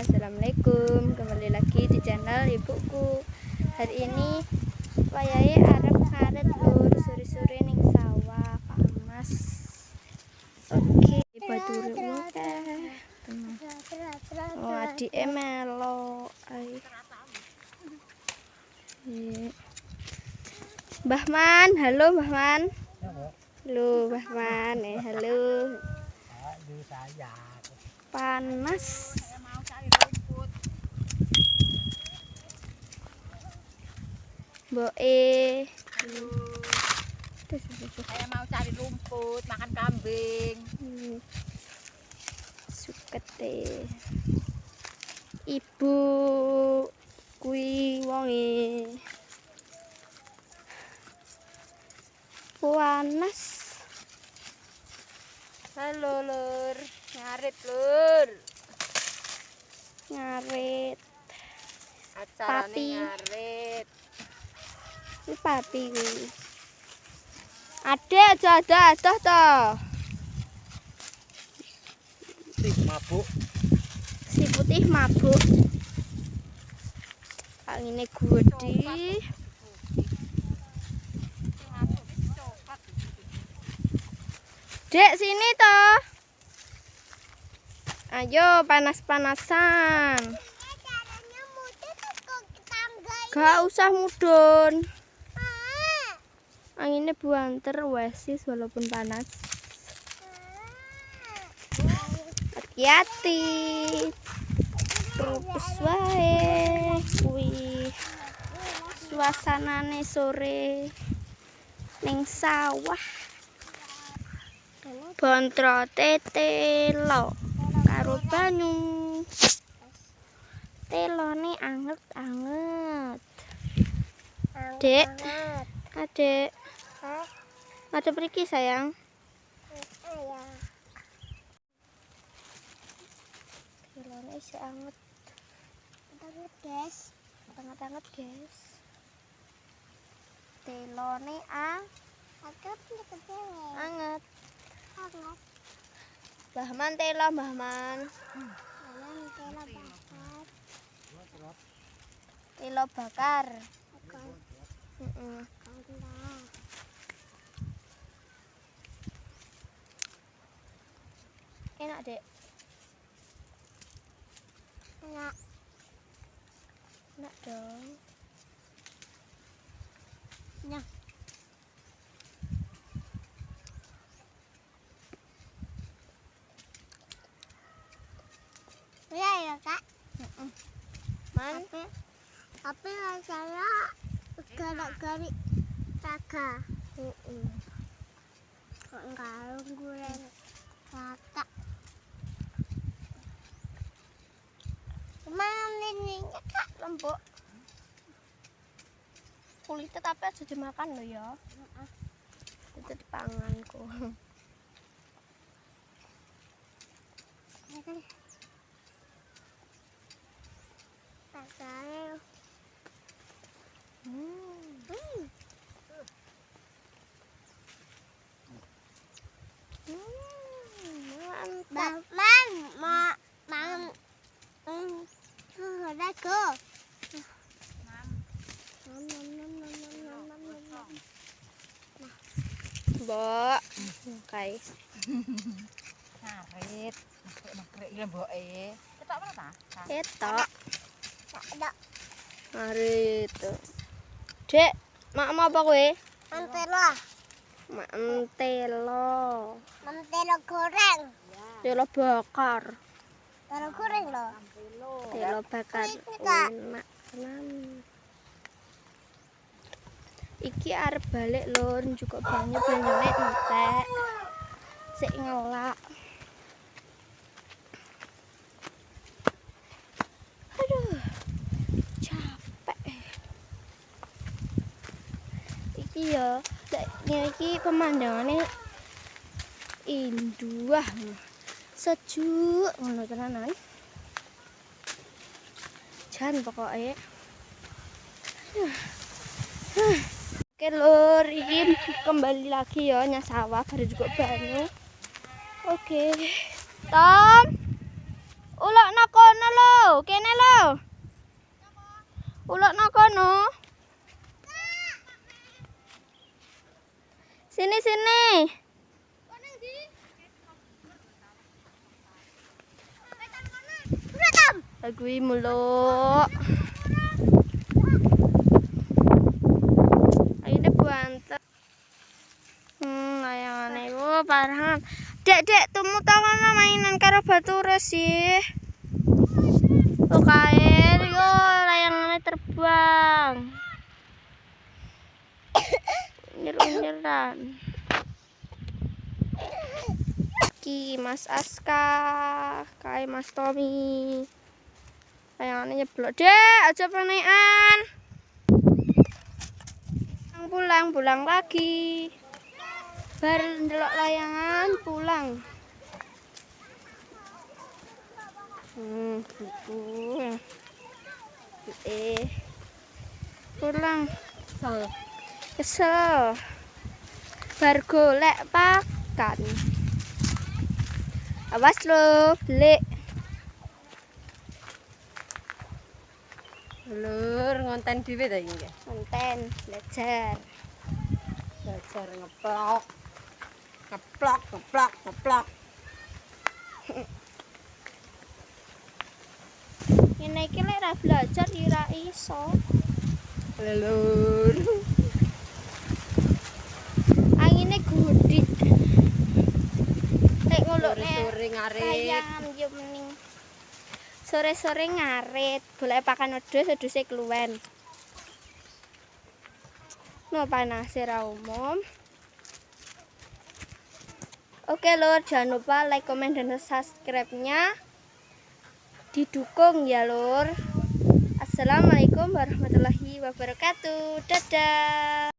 Assalamualaikum, kembali lagi di channel ibuku. Hari ini wayahe arep ngaret lur, sore-sore ning sawah panas. Oke, bature akeh. Oh, adike melo. Mbah Man, halo Mbah Man. Halo Mbah Man, halo. Panas. Saya mau cari rumput. Halo. Saya mau cari rumput, makan kambing. Sukete. Ibu kui wonge. Panas. Halo lur, ngarit lur. Ngarit. Acarane Papi. ngarit. Ini papi kuwi. Ade aja ada toh. Si mabuk. Si putih mabuk. Angine gede. Dek sini toh. Ayo panas-panasan. Gak usah mudun. Anginnya buanter wesis walaupun panas. Hati-hati. Terus wae kuwi suasanane sore ning sawah. Bontrote telo karo banyu. Telone anget-anget. Dek, adek. Ada pergi sayang. Telone isih anget. Anget guys. Anget-anget guys. Telone anget. Anget. Bahman telo Bahman. Telo bakar. Enak dek. Enak dong. Nah. Ya kak. Man. Tapi rasanya garak-garik raga. Kok enggak goreng rata. Mana ininya kak lembut. Kulitnya tapi aja dimakan loh ya. Itu dipanganku. Rasanya. Mbok, guys. Ngarit. Nakrek iki mboke. Ketok mana ta? Ketok. Ngarit. Dek, mak mau apa kowe? Mantelo. Mantelo. Mantelo goreng. Telo bakar. Telo goreng loh. Telo bakar. Enak tenan. Iki arep balik lur, juga banyune entek. Sik ngelak. Aduh. Capek. Iki ya, iki pemandangane indah. Sejuk ngono tenanan. Jan pokoknya. Oke lur, ini kembali lagi ya nya sawah baru juga banyu. Oke. Tom. Ulok nakono lho, Kuwi muluk. Aine banter. Layangane wo parah. Dek, tumu ta kono mainan karo bature sih. Tuh kae yo layangane terbang. Unyer-unyeran. Ki Mas Aska, kae Mas Tommy. Layangane nyeblok. Dek, aja penekan. Pulang lagi. Bar ndelok layangan pulang. Buku. Pulang. Kesel. Bar golek pakan. Awas lo, belik. Lur, ngonten dhewe ta iki nggih. Konten belajar. Belajar ngeplok. Ngeplok. Ngene iki lek ra belajar ya ra iso. Lur. Angine gudit. Lek ngulukne Sore ngarit. layangan yo mending sore-sore ngarit, golek pakan wedhus keluwen. No panase ra umum. Oke lur, jangan lupa like, komen, dan subscribe-nya. Didukung ya lur. Assalamualaikum warahmatullahi wabarakatuh. Dadah.